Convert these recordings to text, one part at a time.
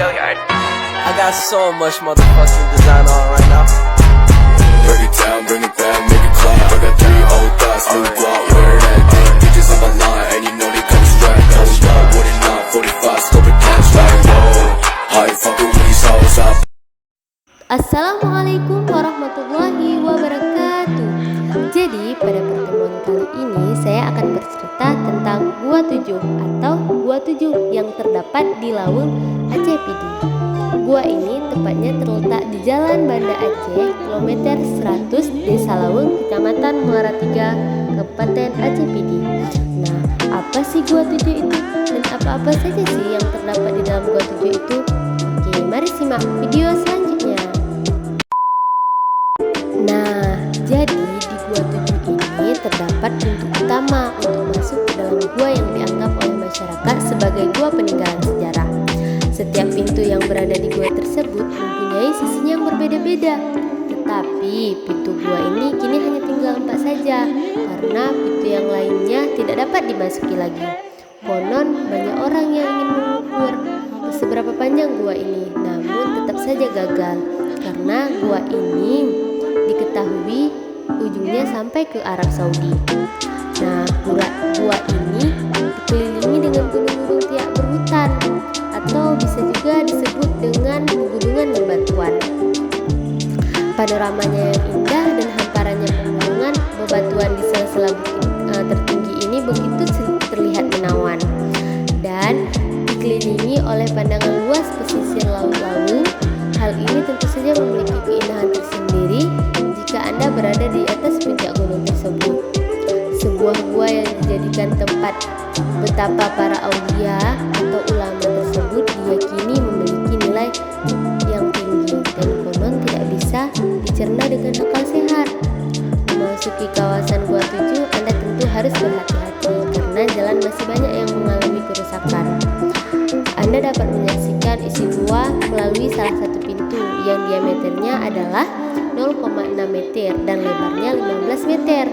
I got so much motherfucking design on right now. Break it down, bring it back, make it clap. I got 3 old thoughts, new guap, wear that thing. Bitches on my line, and you know they come strapped. Hold up, what it not, 45, scope it cash like whoa. How you fucking with these hoes up? Assalamualaikum warahmatullahi wabarakatuh. Jadi pada pertemuan kali ini saya akan bercerita tentang Gua 7 atau Gua 7 yang terdapat di Lawung, Aceh PD. Gua ini tepatnya terletak di Jalan Banda Aceh, kilometer 100, Desa Lawung, Kecamatan Muara 3, Kabupaten Aceh PD. Nah, apa sih Gua 7 itu? Dan apa-apa saja sih yang terdapat di dalam Gua 7 itu? Oke, mari simak video selanjutnya. Nah, jadi di Gua 7 ini terdapat pintu utama untuk masuk ke dalam gua yang dianggap oleh masyarakat sebagai gua peninggalan sejarah. Setiap pintu yang berada di gua tersebut mempunyai sisinya yang berbeda-beda. Tetapi pintu gua ini kini hanya tinggal 4 saja karena pintu yang lainnya tidak dapat dimasuki lagi. Konon banyak orang yang ingin mengukur seberapa panjang gua ini, namun tetap saja gagal karena gua ini diketahui ujungnya sampai ke Arab Saudi. Nah, gua ini dikelilingi dengan gunung-gunung tiak berhutan atau bisa juga disebut dengan pegunungan bebatuan. Panoramanya yang indah dan hamparannya pegunungan bebatuan di sela-sela bukit tertinggi ini begitu terlihat menawan dan dikelilingi oleh pandangan luas pesisir laut-laut. Hal ini tentu saja memiliki keindahan tersendiri jika Anda berada di atas puncak gunung tersebut. Sebuah gua yang dijadikan tempat betapa para aulia atau ulama tersebut diyakini memiliki nilai yang tinggi dan konon tidak bisa dicerna dengan akal sehat. Memasuki kawasan Gua 7, Anda tentu harus berhati-hati karena jalan masih banyak yang mengalami kerusakan. Anda dapat menyaksikan isi gua melalui salah satu pintu yang diameternya adalah 0,6 meter dan lebarnya 15 meter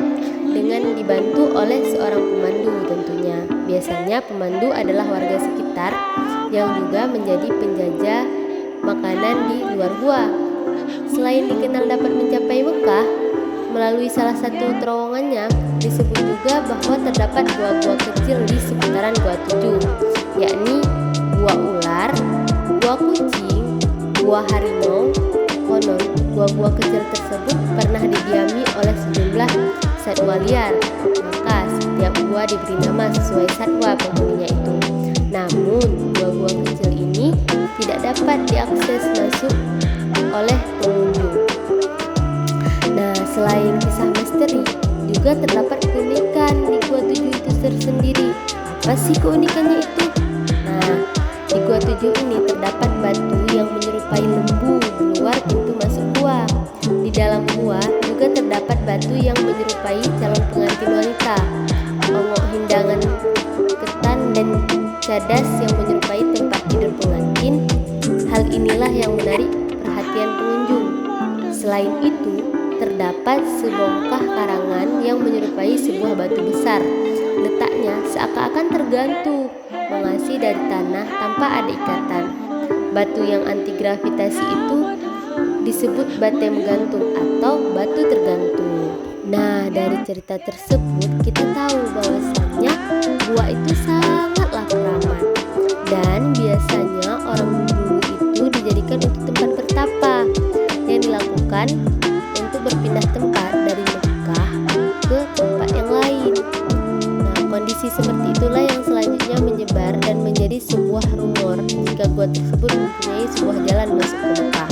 dengan dibantu oleh seorang pemandu tentunya. Biasanya pemandu adalah warga sekitar yang juga menjadi penjajah makanan di luar gua. Selain dikenal dapat mencapai Mekah melalui salah satu terowongannya, disebut juga bahwa terdapat gua-gua kecil di seputaran Gua 7, yakni Gua Ular, Gua Kucing, Gua Harimau. Konon gua-gua kecil tersebut pernah didiami oleh sejumlah satwa liar, maka setiap gua diberi nama sesuai satwa penghuninya itu. Namun gua-gua kecil ini tidak dapat diakses masuk oleh pengunjung. Nah, selain kisah misteri, juga terdapat keunikan di Gua 7 itu tersendiri. Apa sih keunikannya itu? Nah, di Gua 7 ini terdapat batu yang menyerupai lembu di luar pintu masuk gua. Di dalam gua juga terdapat batu yang menyerupai calon pengantin wanita, ongok hindangan ketan dan cadas yang menyerupai tempat tidur pengantin. Hal inilah yang menarik perhatian pengunjung. Selain itu, terdapat sebongkah karangan yang menyerupai sebuah batu besar. Letaknya seakan-akan tergantung mengasih dari tanah tanpa ada ikatan. Batu yang anti gravitasi itu disebut batem gantung atau batu tergantung. Nah, dari cerita tersebut kita tahu bahwasannya gua itu sangatlah keramat dan biasanya orang dulu itu dijadikan untuk tempat bertapa yang dilakukan untuk berpindah tempat dari Mekah ke tempat yang lain. Nah, kondisi seperti itulah yang selanjutnya menyebar dan menjadi sebuah rumor jika gua tersebut mempunyai sebuah jalan masuk ke Mekah.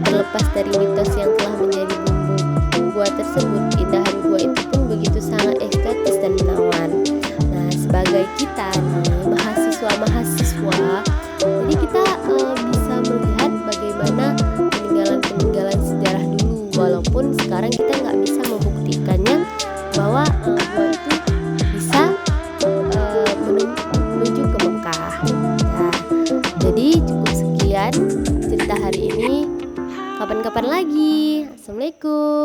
Terlepas dari mitos yang telah menjadi bumbu gua tersebut, keindahan gua itu pun begitu sangat estetis dan menawan. Nah, sebagai kita nih mahasiswa, jadi kita bisa melihat bagaimana peninggalan sejarah dulu, walaupun sekarang kita nggak bisa membuktikannya bahwa gua itu bisa menuju ke Mekah. Nah, jadi cukup sekian cerita hari ini. Kapan-kapan lagi. Assalamualaikum.